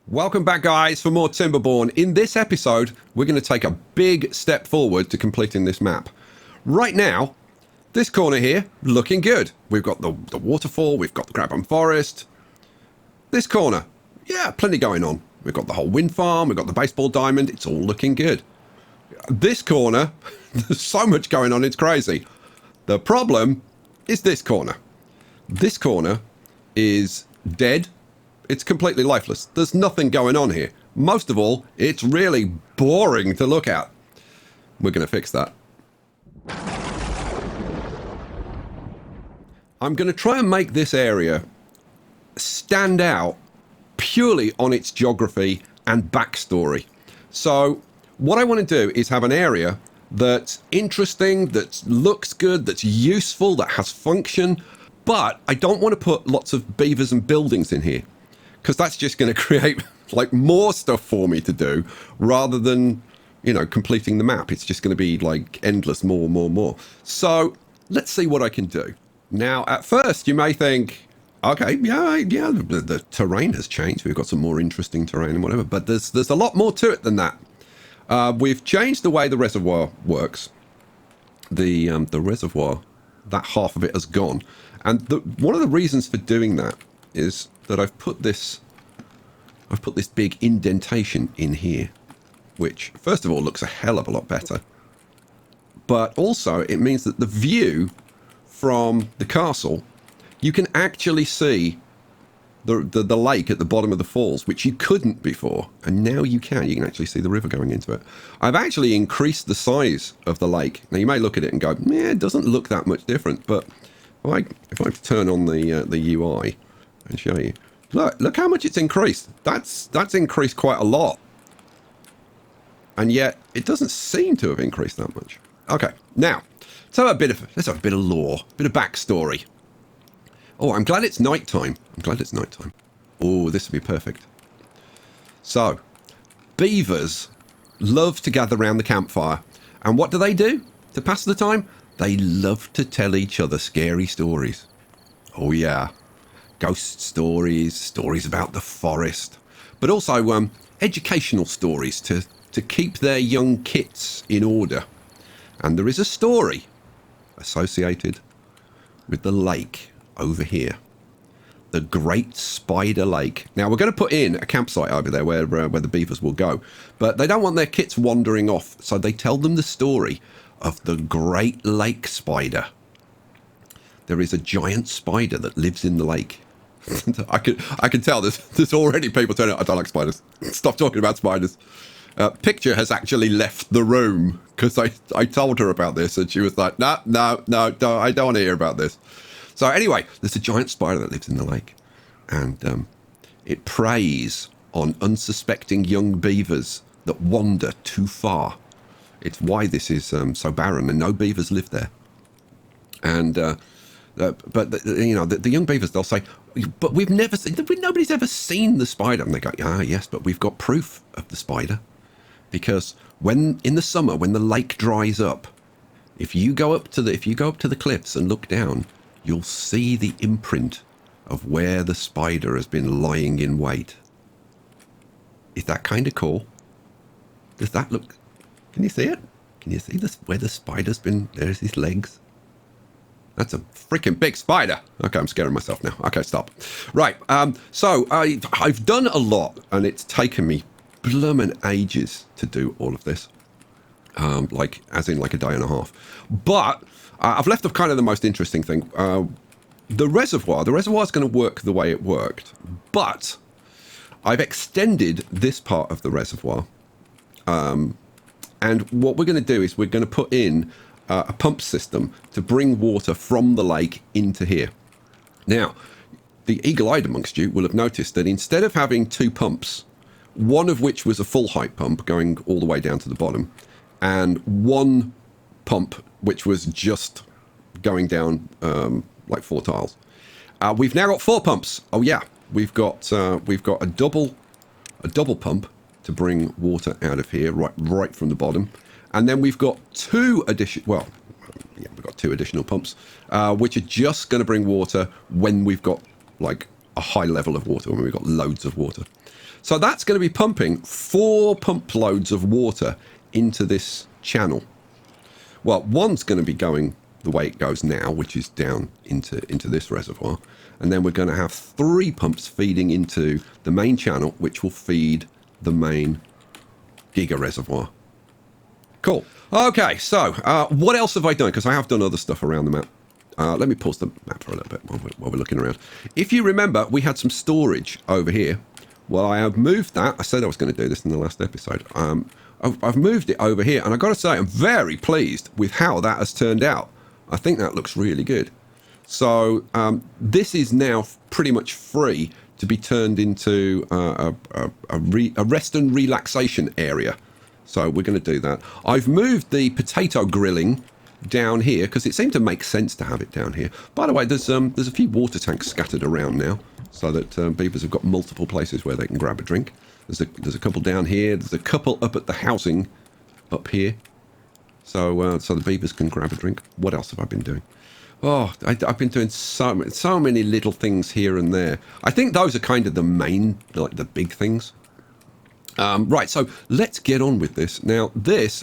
Welcome back, guys, for more Timberborn. In this episode, we're going to take a big step forward to completing this map. Right now, this corner here, looking good. We've got the waterfall, we've got the crab and forest. This corner, yeah, plenty going on. We've got the whole wind farm, we've got the baseball diamond, it's all looking good. This corner, there's so much going on, it's crazy. The problem is this corner. This corner is dead. It's completely lifeless. There's nothing going on here. Most of all, it's really boring to look at. We're going to fix that. I'm going to try and make this area stand out purely on its geography and backstory. So what I want to do is have an area that's interesting, that looks good, that's useful, that has function, but I don't want to put lots of beavers and buildings in here, because that's just going to create like more stuff for me to do rather than, you know, completing the map. It's just going to be like endless more. So let's see what I can do. Now, at first you may think, okay, yeah, the terrain has changed. We've got some more interesting terrain and whatever, but there's a lot more to it than that. We've changed the way the reservoir works. The reservoir, that half of it has gone. And one of the reasons for doing that is that I've put this big indentation in here, which first of all looks a hell of a lot better, but also it means that the view from the castle, you can actually see the lake at the bottom of the falls, which you couldn't before, and now you can actually see the river going into it. I've actually increased the size of the lake. Now you may look at it and go, yeah, it doesn't look that much different, but if I turn on the UI and show you, look how much it's increased. That's increased quite a lot, and yet it doesn't seem to have increased that much. Okay, now let's have a bit of lore, a bit of backstory. Oh, I'm glad it's nighttime. Oh, this will be perfect. So, beavers love to gather around the campfire, and what do? To pass the time? They love to tell each other scary stories. Oh yeah. Ghost stories, stories about the forest, but also educational stories to keep their young kits in order. And there is a story associated with the lake over here, the Great Spider Lake. Now we're going to put in a campsite over there where the beavers will go, but they don't want their kits wandering off, so they tell them the story of the Great Lake Spider. There is a giant spider that lives in the lake. I can tell there's already people turning out, I don't like spiders. Stop talking about spiders. Picture has actually left the room because I told her about this and she was like, no, I don't want to hear about this. So anyway, there's a giant spider that lives in the lake, and it preys on unsuspecting young beavers that wander too far. It's why this is so barren and no beavers live there. And but the young beavers, they'll say, but nobody's ever seen the spider. And they go, yes, but we've got proof of the spider, because in the summer, when the lake dries up, if you go up to the cliffs and look down, you'll see the imprint of where the spider has been lying in wait. Is that kind of cool? Does that look? Can you see it? Can you see this? Where the spider's been? There's his legs. That's a freaking big spider. Okay, I'm scaring myself now. Okay, stop. Right, so I've done a lot, and it's taken me bloomin' ages to do all of this. As in like a day and a half. But I've left off kind of the most interesting thing. The reservoir is going to work the way it worked, but I've extended this part of the reservoir. And what we're going to do is we're going to put in a pump system to bring water from the lake into here. Now, the eagle-eyed amongst you will have noticed that instead of having two pumps, one of which was a full height pump going all the way down to the bottom, and one pump which was just going down like 4 tiles, we've now got 4 pumps. Oh yeah, we've got a double pump to bring water out of here right from the bottom. And then we've got 2 additional pumps, which are just going to bring water when we've got like a high level of water, when we've got loads of water. So that's going to be pumping 4 pump loads of water into this channel. Well, one's going to be going the way it goes now, which is down into this reservoir. And then we're going to have 3 pumps feeding into the main channel, which will feed the main Giga reservoir. Cool. Okay, so what else have I done? Because I have done other stuff around the map. Let me pause the map for a little bit while we're looking around. If you remember, we had some storage over here. Well, I have moved that. I said I was going to do this in the last episode. I've moved it over here, and I've got to say, I'm very pleased with how that has turned out. I think that looks really good. So this is now pretty much free to be turned into a rest and relaxation area. So we're going to do that. I've moved the potato grilling down here because it seemed to make sense to have it down here. By the way, there's a few water tanks scattered around now, so that beavers have got multiple places where they can grab a drink. There's a couple down here. There's a couple up at the housing up here. So the beavers can grab a drink. What else have I been doing? Oh, I've been doing so many little things here and there. I think those are kind of the main, like the big things. Right, so let's get on with this. Now,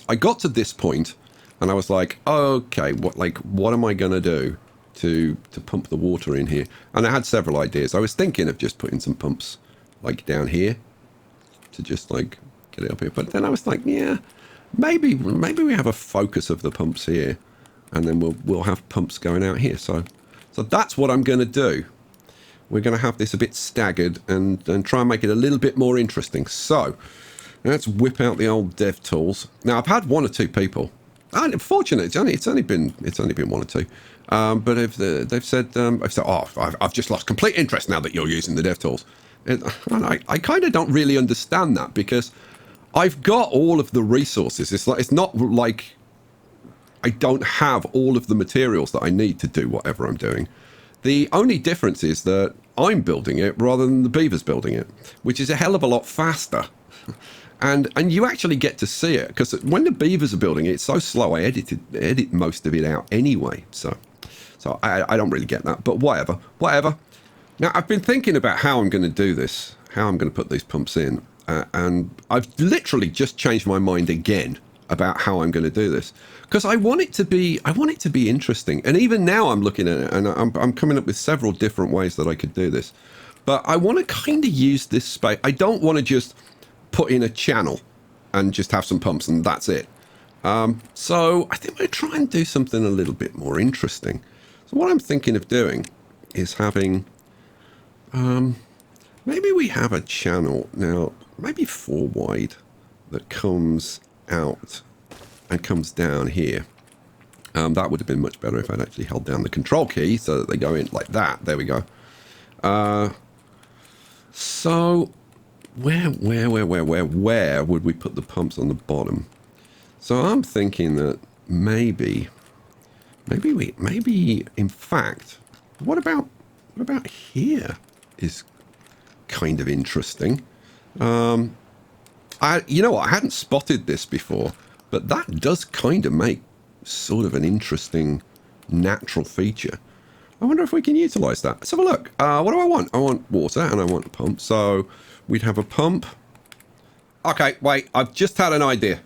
I got to this point, and I was like, okay, what am I going to do to pump the water in here? And I had several ideas. I was thinking of just putting some pumps, like, down here to just, like, get it up here. But then I was like, yeah, maybe we have a focus of the pumps here, and then we'll have pumps going out here. So that's what I'm going to do. We're going to have this a bit staggered and try and make it a little bit more interesting. So let's whip out the old dev tools. Now, I've had 1 or 2 people. Unfortunately, it's only been 1 or 2. But if they've said, oh, I've just lost complete interest now that you're using the dev tools. I kind of don't really understand that, because I've got all of the resources. It's not like I don't have all of the materials that I need to do whatever I'm doing. The only difference is that I'm building it rather than the beavers building it, which is a hell of a lot faster. And you actually get to see it, because when the beavers are building it, it's so slow. I edit most of it out anyway. So I don't really get that, but whatever. Now, I've been thinking about how I'm going to do this, how I'm going to put these pumps in. And I've literally just changed my mind again about how I'm going to do this, because I want it to be interesting. And even now I'm looking at it, and I'm coming up with several different ways that I could do this. But I want to kind of use this space. I don't want to just put in a channel and just have some pumps and that's it. So I think we'll try and do something a little bit more interesting. So what I'm thinking of doing is having, maybe we have a channel now, maybe 4 wide, that comes out and comes down here. That would have been much better if I'd actually held down the control key so that they go in like that. There we go. So where would we put the pumps on the bottom? So I'm thinking that maybe in fact, what about here is kind of interesting. You know what, I hadn't spotted this before, but that does kind of make sort of an interesting natural feature. I wonder if we can utilize that. Let's have a look. What do I want? I want water and I want a pump. So we'd have a pump. Okay, wait, I've just had an idea.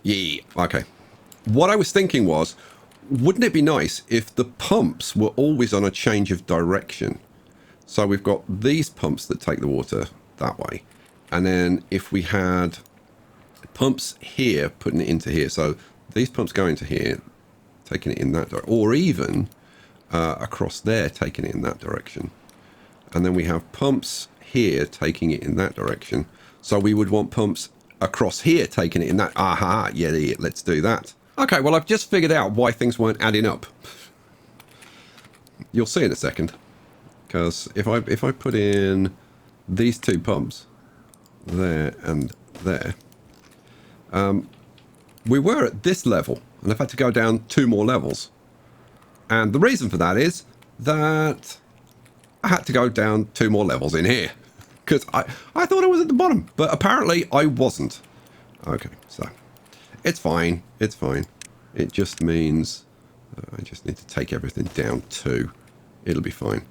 Yeah, okay. What I was thinking was, wouldn't it be nice if the pumps were always on a change of direction? So we've got these pumps that take the water that way. And then if we had pumps here, putting it into here. So these pumps go into here, taking it in that direction. Or even across there, taking it in that direction. And then we have pumps here, taking it in that direction. So we would want pumps across here, taking it in that. Aha, yeah, let's do that. Okay, well, I've just figured out why things weren't adding up. You'll see in a second. Because if I put in these 2 pumps, there and there, we were at this level, and I've had to go down 2 more levels. And the reason for that is that I had to go down 2 more levels in here, because I thought I was at the bottom, but apparently I wasn't. Okay, so it's fine. It just means I just need to take everything down 2. It'll be fine.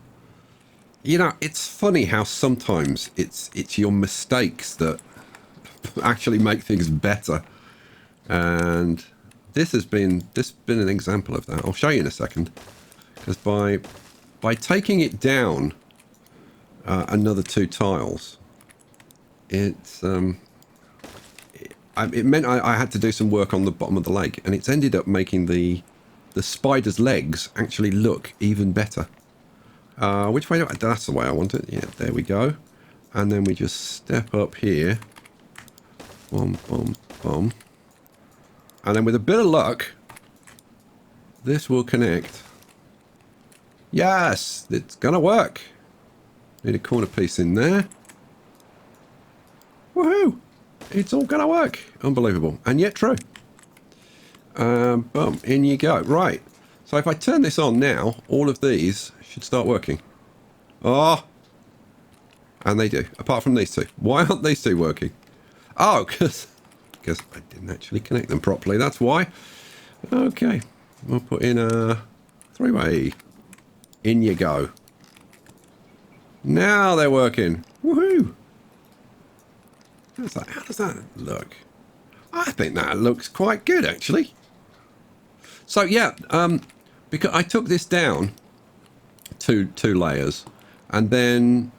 You know, it's funny how sometimes it's your mistakes that actually make things better. And this has been an example of that. I'll show you in a second. Because by taking it down another 2 tiles, it meant I had to do some work on the bottom of the lake, and it's ended up making the spider's legs actually look even better. Which way? That's the way I want it. Yeah, there we go. And then we just step up here. Boom, boom, boom. And then with a bit of luck, this will connect. Yes, it's gonna work. Need a corner piece in there. Woohoo! It's all gonna work. Unbelievable. And yet true. Boom, in you go. Right. So if I turn this on now, all of these should start working. Oh! And they do, apart from these 2. Why aren't these 2 working? Oh, because I didn't actually connect them properly. That's why. Okay. We'll put in a 3-way. In you go. Now they're working. Woohoo! How does that look? I think that looks quite good, actually. So yeah, because I took this down two layers, and then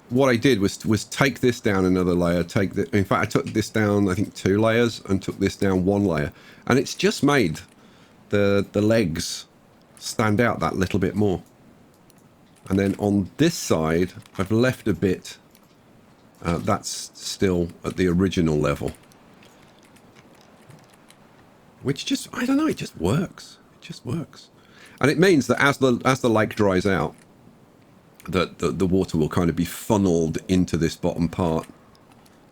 what I did was take this down another layer. In fact, I took this down, I think 2 layers, and took this down 1 layer, and it's just made the legs stand out that little bit more. And then on this side, I've left a bit that's still at the original level. Which just, I don't know, it just works. It just works. And it means that as the lake dries out, that the water will kind of be funneled into this bottom part.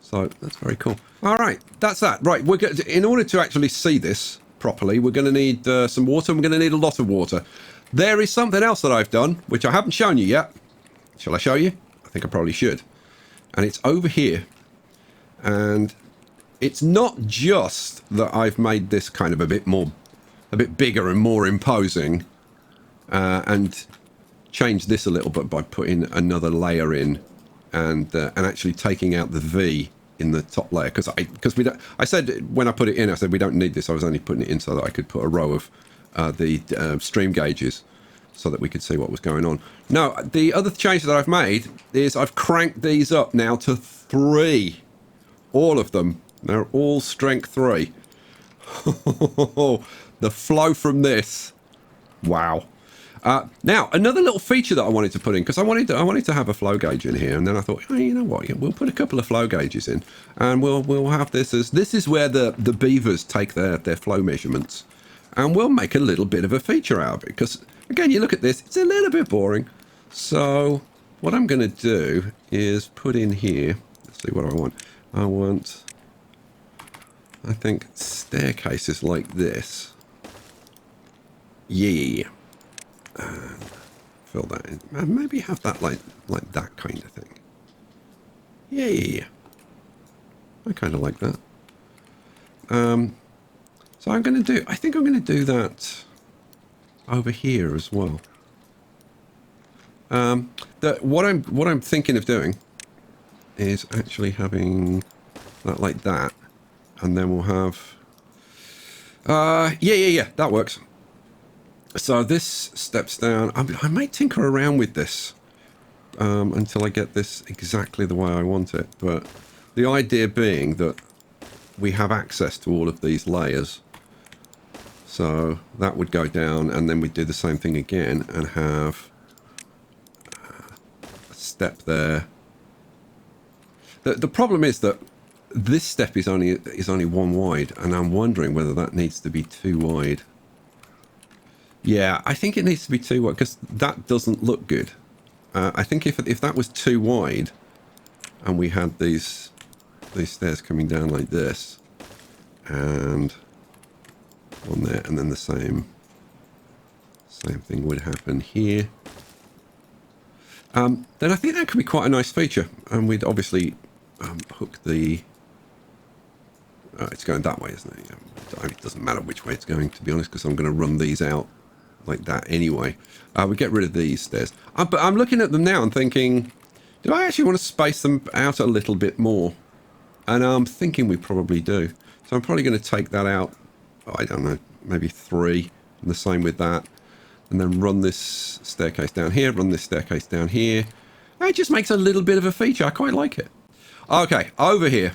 So that's very cool. All right, that's that. Right, in order to actually see this properly, we're going to need some water. We're going to need a lot of water. There is something else that I've done, which I haven't shown you yet. Shall I show you? I think I probably should. And it's over here. And it's not just that I've made this kind of a bit bigger and more imposing, and changed this a little bit by putting another layer in, and actually taking out the V in the top layer, because I said when I put it in, I said we don't need this. I was only putting it in so that I could put a row of the stream gauges so that we could see what was going on. No, the other change that I've made is I've cranked these up now to 3. All of them. They're all strength 3. The flow from this. Wow. Now, another little feature that I wanted to put in, because I wanted to have a flow gauge in here, and then I thought, oh, you know what, we'll put a couple of flow gauges in, and we'll have this is where the beavers take their flow measurements, and we'll make a little bit of a feature out of it, because, again, you look at this, it's a little bit boring. So what I'm going to do is put in here, let's see what I want. I think staircases like this. Yeah. And fill that in. And maybe have that like that kind of thing. Yeah. I kind of like that. So I think I'm going to do that over here as well. What I'm thinking of doing is actually having that like that, and then we'll have yeah, that works. So this steps down. I may tinker around with this until I get this exactly the way I want it, but the idea being that we have access to all of these layers. So that would go down, and then we'd do the same thing again and have a step there. The problem is that this step is only 1 wide, and I'm wondering whether that needs to be 2 wide. Yeah, I think it needs to be 2 wide, because that doesn't look good. I think if that was 2 wide, and we had these stairs coming down like this, and one there, and then the same thing would happen here, then I think that could be quite a nice feature. And we'd obviously hook the... it's going that way, isn't it? It doesn't matter which way it's going, to be honest, because I'm going to run these out like that anyway. We get rid of these stairs. But I'm looking at them now and thinking, do I actually want to space them out a little bit more? And I'm thinking we probably do. So I'm probably going to take that out, I don't know, maybe 3. And the same with that. And then run this staircase down here, run this staircase down here. It just makes a little bit of a feature. I quite like it. Okay, over here.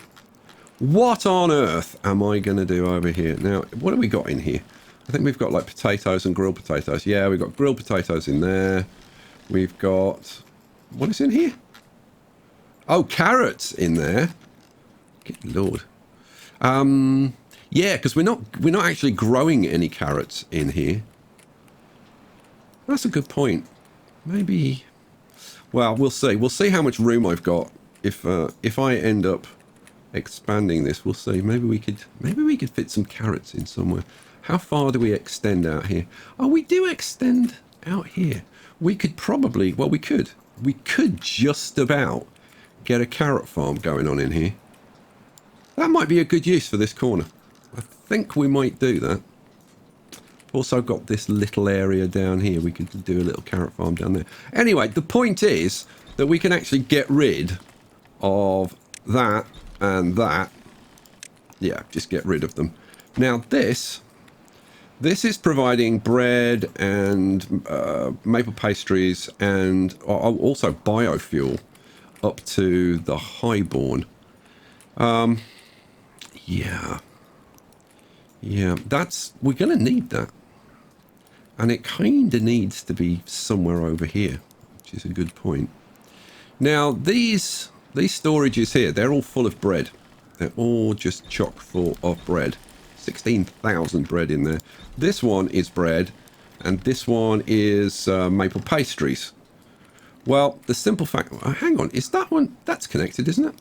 What on earth am I going to do over here? Now, what have we got in here? I think we've got like potatoes and grilled potatoes. Yeah, we've got grilled potatoes in there. We've got... What is in here? Oh, carrots in there. Good Lord. Yeah, because we're not actually growing any carrots in here. That's a good point. Maybe... Well, we'll see. We'll see how much room I've got. If I end up expanding this, we'll see. Maybe we could fit some carrots in somewhere. How far do we extend out here? Oh, we do extend out here. We could probably... Well, we could. We could just about get a carrot farm going on in here. That might be a good use for this corner. I think we might do that. Also got this little area down here. We could do a little carrot farm down there. Anyway, the point is that we can actually get rid of that and that. Yeah, just get rid of them. Now this is providing bread and maple pastries and also biofuel up to the highborn. Yeah, we're going to need that. And it kind of needs to be somewhere over here, which is a good point. Now, these storages here, they're all full of bread. They're all just chock full of bread. 16,000 bread in there. This one is bread, and this one is maple pastries. Well, the simple fact... hang on, is that one... That's connected, isn't it?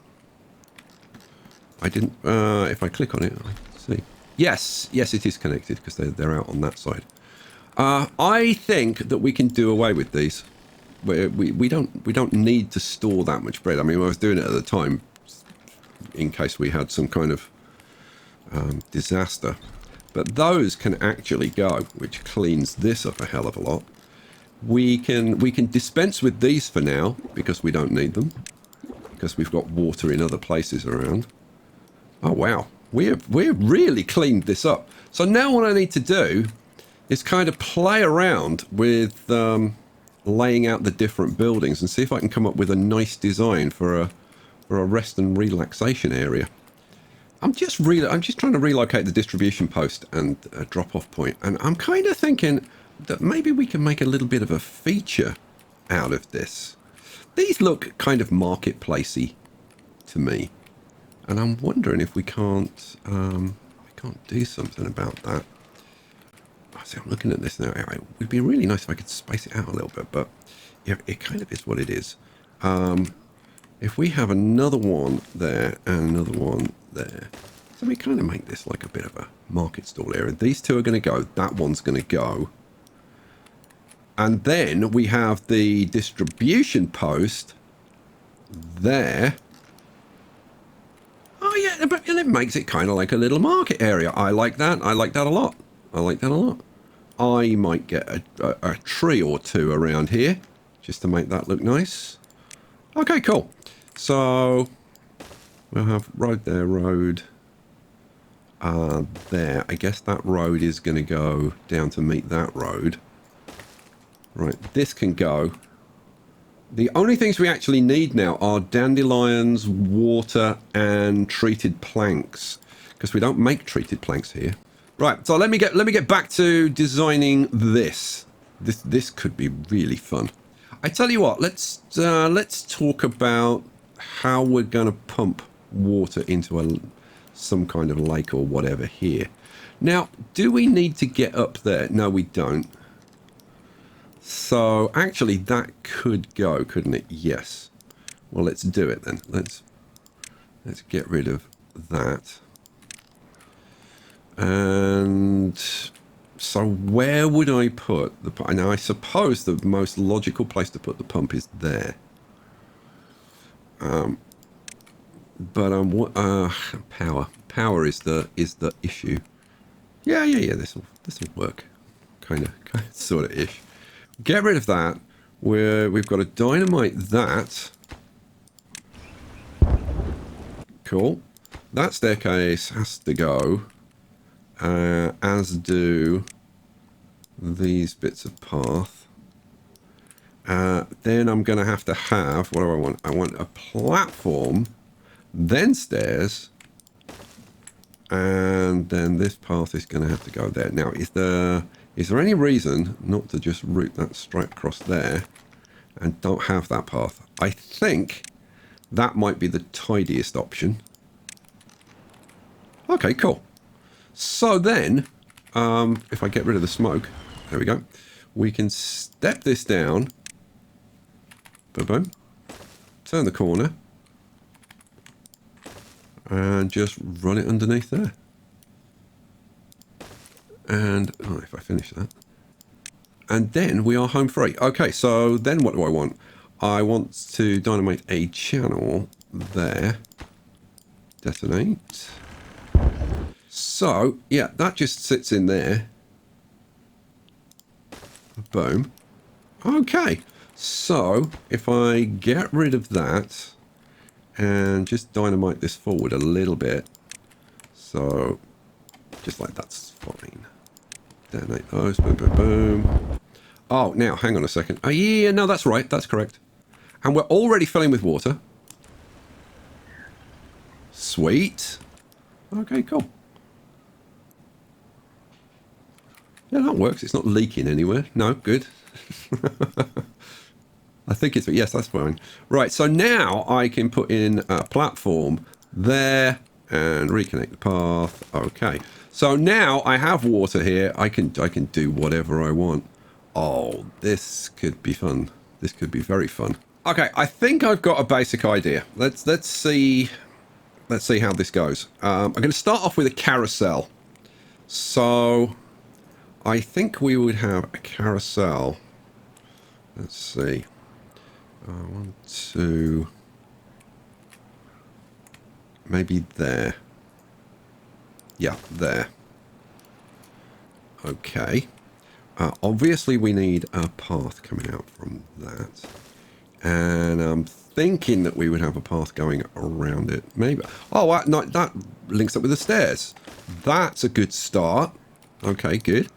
I didn't... if I click on it, I see. Yes, it is connected, because they're out on that side. I think that we can do away with these. We don't need to store that much bread. I mean, I was doing it at the time in case we had some kind of disaster. But those can actually go, which cleans this up a hell of a lot. We can dispense with these for now because we don't need them, because we've got water in other places around. Oh wow, we've really cleaned this up. So now what I need to do is kind of play around with laying out the different buildings and see if I can come up with a nice design for a rest and relaxation area. I'm just trying to relocate the distribution post and a drop-off point, and I'm kind of thinking that maybe we can make a little bit of a feature out of this. These look kind of marketplacey to me, and I'm wondering if we can't do something about that. See, I'm looking at this now. It would be really nice if I could space it out a little bit, but yeah, it kind of is what it is. If we have another one there and another one there, so we kind of make this like a bit of a market stall area. These two are going to go. That one's going to go. And then we have the distribution post there. Oh yeah, but it makes it kind of like a little market area. I like that. I like that a lot. I might get a tree or two around here just to make that look nice. Okay, cool. So we'll have road there, road there. I guess that road is going to go down to meet that road. Right, this can go. The only things we actually need now are dandelions, water, and treated planks, because we don't make treated planks here. Right, so let me get back to designing this. This could be really fun. I tell you what, let's talk about how we're going to pump water into some kind of lake or whatever here. Now, do we need to get up there? No, we don't. So actually, that could go, couldn't it? Yes. Well, let's do it then. Let's get rid of that. And so where would I put the pump? Now, I suppose the most logical place to put the pump is there. Power is the issue. Yeah. This will work. kind of sort of ish. Get rid of that. We've got to dynamite that. Cool. That staircase has to go, as do these bits of path. Then I'm going to have, what do I want? I want a platform, then stairs, and then this path is going to have to go there. Now, is there any reason not to just route that straight across there and don't have that path? I think that might be the tidiest option. Okay, cool. So then, if I get rid of the smoke, there we go. We can step this down. Boom, boom. Turn the corner. And just run it underneath there. And, oh, if I finish that. And then we are home free. Okay, so then what do I want? I want to dynamite a channel there. Detonate. So, yeah, that just sits in there. Boom. Okay, so if I get rid of that and just dynamite this forward a little bit, so just like that's fine. Detonate those, boom, boom, boom. Oh, now, hang on a second. Oh, yeah, no, that's right, that's correct. And we're already filling with water. Sweet. Okay, cool. Yeah, that works. It's not leaking anywhere. No, good. I think it's... Yes, that's fine. Right, so now I can put in a platform there and reconnect the path. Okay. So now I have water here. I can do whatever I want. Oh, this could be fun. This could be very fun. Okay, I think I've got a basic idea. Let's see how this goes. I'm going to start off with a carousel. So I think we would have a carousel. Let's see. I want to maybe there. Yeah, there. Okay. Obviously, we need a path coming out from that. And I'm thinking that we would have a path going around it. Maybe. Oh, no, that links up with the stairs. That's a good start. Okay, good.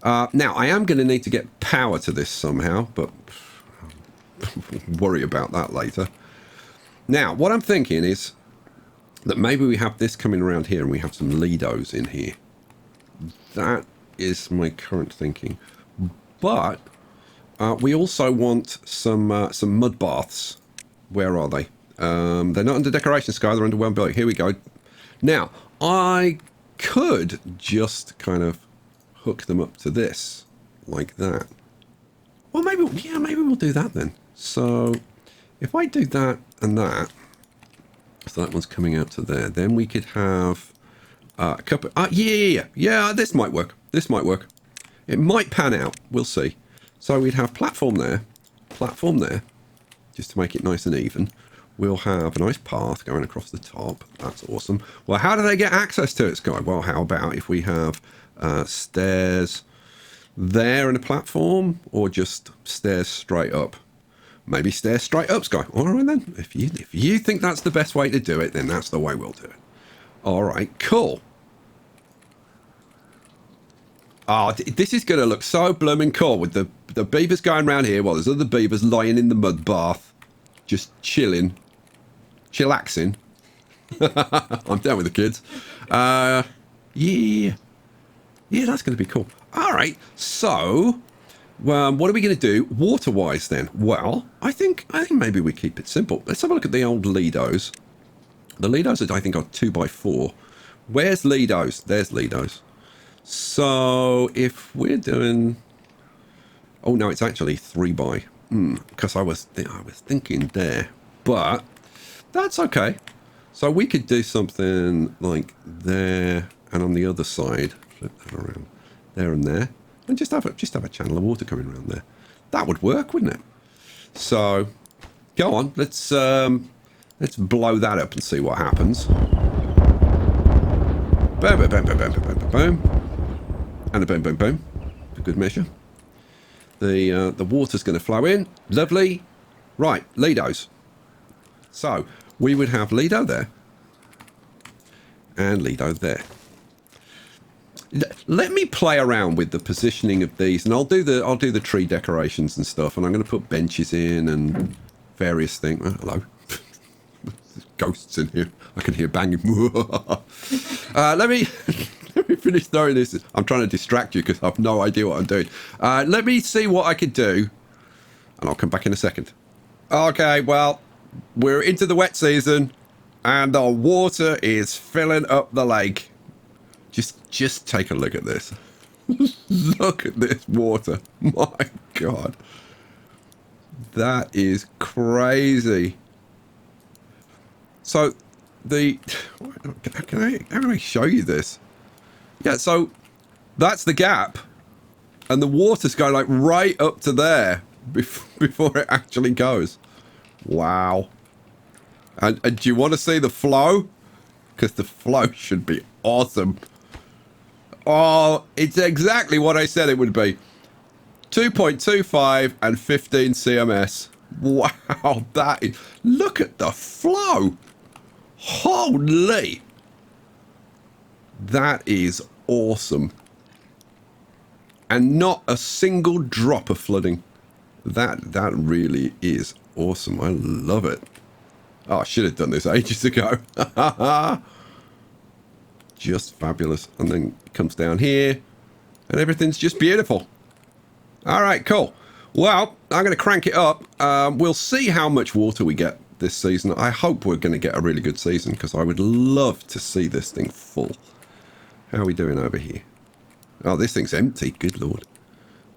Now, I am going to need to get power to this somehow, but worry about that later. Now, what I'm thinking is that maybe we have this coming around here and we have some Lidos in here. That is my current thinking. But we also want some mud baths. Where are they? They're not under decoration, Sky. They're under one building. Here we go. Now, I could just kind of hook them up to this, like that. Well, maybe we'll do that then. So, if I do that and that, so that one's coming out to there, then we could have a couple... yeah, this might work. This might work. It might pan out. We'll see. So we'd have platform there, just to make it nice and even. We'll have a nice path going across the top. That's awesome. Well, how do they get access to it, Sky? Well, how about if we have stairs there and a platform, or just stairs straight up? Maybe stairs straight up, Sky. All right, then. If you think that's the best way to do it, then that's the way we'll do it. All right, cool. Oh, this is going to look so blooming cool with the beavers going around here while there's other beavers lying in the mud bath, just chilling, chillaxing. I'm down with the kids. Yeah, that's going to be cool. All right, so what are we going to do water-wise then? Well, I think maybe we keep it simple. Let's have a look at the old Lidos. The Lidos, I think, are 2x4. Where's Lidos? There's Lidos. So if we're doing... Oh, no, it's actually 3x. Because I was thinking there. But that's okay. So we could do something like there and on the other side. Flip that around. There and there. And just have a channel of water coming around there. That would work, wouldn't it? So, go on. Let's blow that up and see what happens. Boom, boom, boom, boom, boom, boom, boom, boom. And a boom, boom, boom. good measure. The water's going to flow in. Lovely. Right, Lido's. So we would have Lido there and Lido there. Let me play around with the positioning of these, and I'll do the tree decorations and stuff, and I'm going to put benches in and various things. Oh, hello. There's ghosts in here. I can hear banging. Let me finish throwing this. I'm trying to distract you because I have no idea what I'm doing. Let me see what I could do, and I'll come back in a second. Okay, well, we're into the wet season, and the water is filling up the lake. Just take a look at this. Look at this water. My God. That is crazy. So how can I show you this? Yeah, so that's the gap, and the water's going like right up to there before it actually goes. Wow. And do you want to see the flow? Because the flow should be awesome. Oh, it's exactly what I said it would be. 2.25 and 15 CMS. Wow, that is... Look at the flow. Holy. That is awesome. And not a single drop of flooding. That really is awesome. I love it. Oh, I should have done this ages ago. Just fabulous. And then it comes down here and everything's just beautiful. All right, cool. Well, I'm going to crank it up. We'll see how much water we get this season. I hope we're going to get a really good season because I would love to see this thing full. How are we doing over here? Oh, this thing's empty. Good Lord.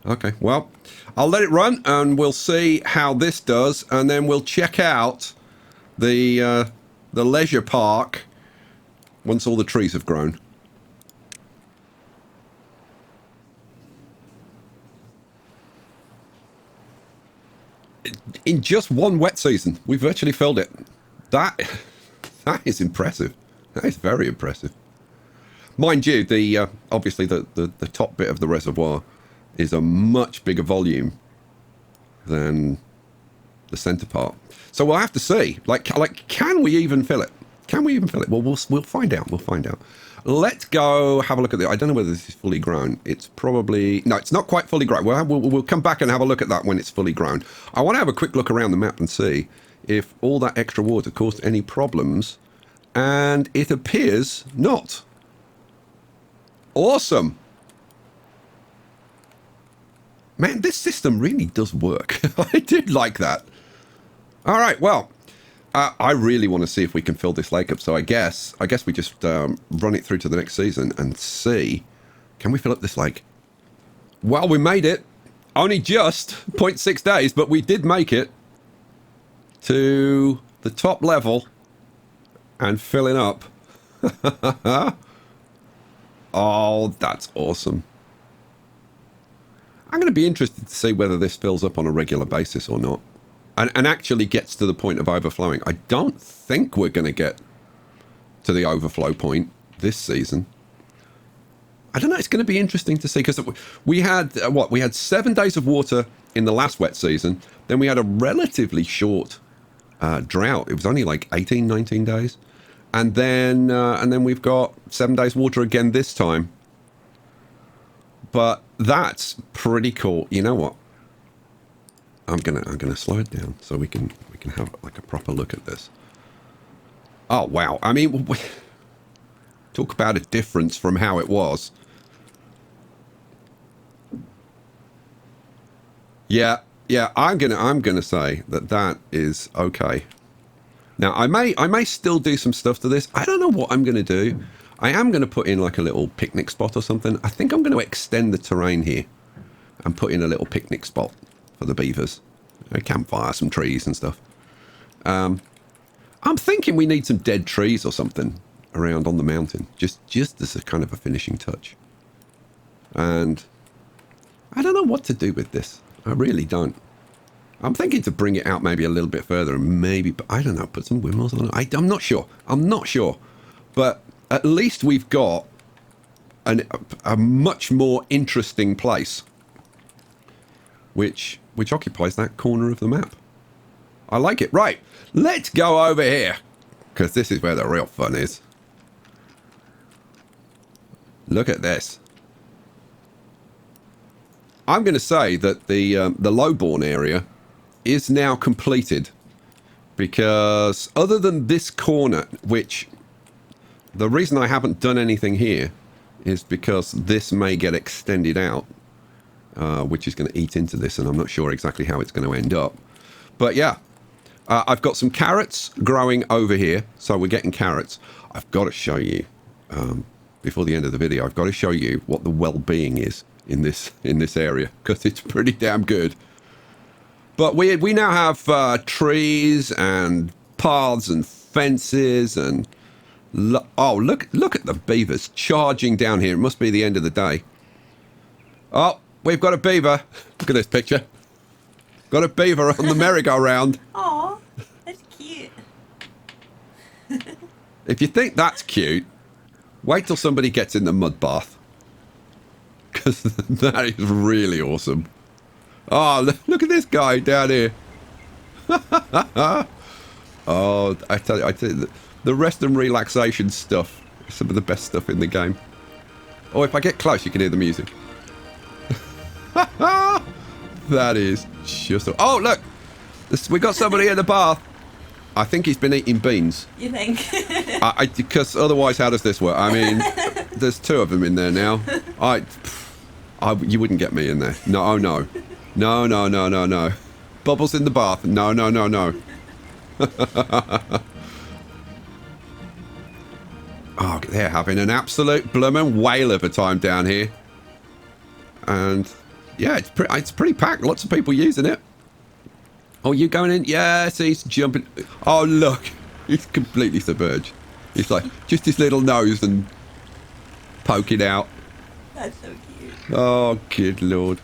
Okay, well, I'll let it run and we'll see how this does. And then we'll check out the leisure park once all the trees have grown. In just one wet season, we virtually filled it. That is impressive. That is very impressive. Mind you, the obviously the top bit of the reservoir is a much bigger volume than the center part. So we'll have to see. Like, can we even fill it? Can we even fill it? Well, we'll find out. We'll find out. Let's go have a look at it. I don't know whether this is fully grown. It's probably... No, it's not quite fully grown. We'll come back and have a look at that when it's fully grown. I want to have a quick look around the map and see if all that extra water caused any problems. And it appears not. Awesome. Man, this system really does work. I did like that. All right, well... I really want to see if we can fill this lake up. So I guess we just run it through to the next season and see, can we fill up this lake? Well, we made it. Only just 0.6 days, but we did make it to the top level and filling up. Oh, that's awesome. I'm going to be interested to see whether this fills up on a regular basis or not. And actually gets to the point of overflowing. I don't think we're going to get to the overflow point this season. I don't know. It's going to be interesting to see because we had, we had 7 days of water in the last wet season. Then we had a relatively short drought. It was only like 18, 19 days. And then we've got 7 days water again this time. But that's pretty cool. You know what? I'm gonna slow it down so we can have like a proper look at this. Oh wow! I mean, talk about a difference from how it was. Yeah. I'm gonna say that is okay. Now I may still do some stuff to this. I don't know what I'm gonna do. I am gonna put in like a little picnic spot or something. I think I'm gonna extend the terrain here and put in a little picnic spot for the beavers. A campfire, some trees and stuff. I'm thinking we need some dead trees or something around on the mountain. Just as a kind of a finishing touch. And I don't know what to do with this. I really don't. I'm thinking to bring it out maybe a little bit further and maybe, I don't know, put some windmills on it. I'm not sure. I'm not sure. But at least we've got a much more interesting place which occupies that corner of the map. I like it. Right, let's go over here, because this is where the real fun is. Look at this. I'm going to say that the lowborn area is now completed, because other than this corner, which the reason I haven't done anything here is because this may get extended out, which is going to eat into this, and I'm not sure exactly how it's going to end up. But yeah, I've got some carrots growing over here, so we're getting carrots. I've got to show you, before the end of the video, I've got to show you what the well-being is in this area, because it's pretty damn good. But we now have trees and paths and fences and oh, look at the beavers charging down here. It must be the end of the day. Oh, we've got a beaver. Look at this picture. Got a beaver on the merry-go-round. Aw, that's cute. If you think that's cute, wait till somebody gets in the mud bath. Because that is really awesome. Oh, look at this guy down here. Oh, I tell you, the rest and relaxation stuff is some of the best stuff in the game. Oh, if I get close, you can hear the music. That is just... Oh, look! We got somebody in the bath. I think he's been eating beans. You think? Because otherwise, how does this work? I mean, there's two of them in there now. You wouldn't get me in there. No, oh no. No, no, no, no, no. Bubbles in the bath. No, no, no, no. Oh, they're having an absolute bloomin' whale of a time down here. And yeah, it's pretty packed. Lots of people using it. Oh, you going in? Yes, he's jumping. Oh, look. He's completely submerged. He's like, just his little nose and poking out. That's so cute. Oh, good Lord.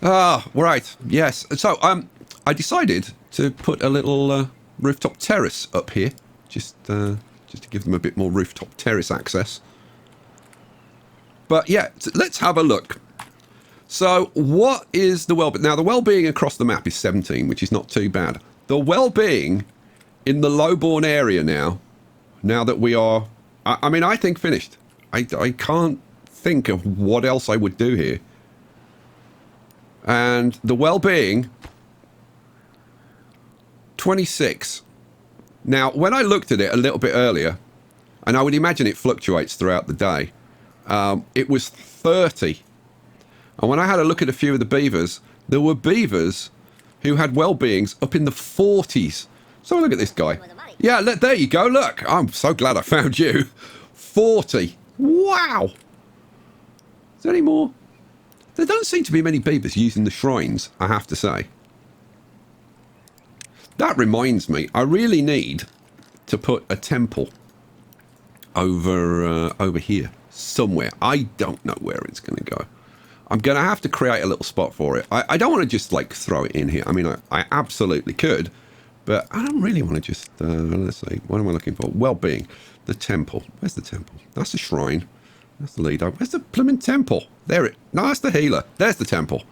Ah, right. Yes. So, I decided to put a little rooftop terrace up here. Just to give them a bit more rooftop terrace access. But yeah, let's have a look. So what is the well-being? Now, the well-being across the map is 17, which is not too bad. The well-being in the lowborn area now that we are, I mean, I think finished. I can't think of what else I would do here. And the well-being, 26. Now, when I looked at it a little bit earlier, and I would imagine it fluctuates throughout the day, it was 30. And when I had a look at a few of the beavers, there were beavers who had well-beings up in the 40s. So look at this guy. Yeah, there you go. Look, I'm so glad I found you. 40. Wow. Is there any more? There don't seem to be many beavers using the shrines, I have to say. That reminds me, I really need to put a temple over here somewhere. I don't know where it's going to go. I'm going to have to create a little spot for it. I don't want to just like throw it in here. I mean, I absolutely could, but I don't really want to just, let's see, what am I looking for? Well-being. The temple. Where's the temple? That's the shrine. That's the leader. Where's the blooming temple? No, that's the healer. There's the temple.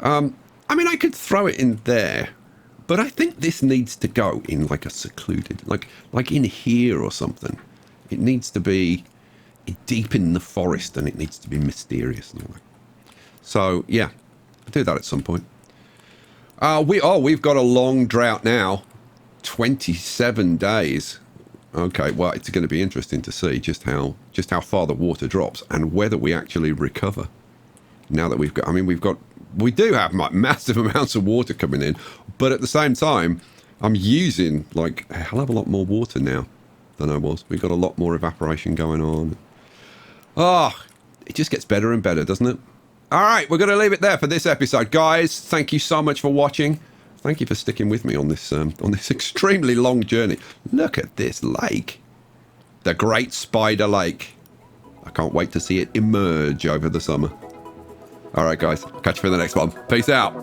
I mean, I could throw it in there, but I think this needs to go in like a secluded, like in here or something. It needs to be deep in the forest, and it needs to be mysterious and all that. So yeah, I'll do that at some point. We've got a long drought now, 27 days. Okay, well, it's going to be interesting to see just how far the water drops and whether we actually recover. Now that we do have massive amounts of water coming in, but at the same time, I'm using like a hell of a lot more water now than I was. We've got a lot more evaporation going on. Oh, it just gets better and better, doesn't it? All right, we're going to leave it there for this episode, guys. Thank you so much for watching. Thank you for sticking with me on this extremely long journey. Look at this lake, the Great Spider Lake. I can't wait to see it emerge over the summer. All right, guys, catch you for the next one. Peace out.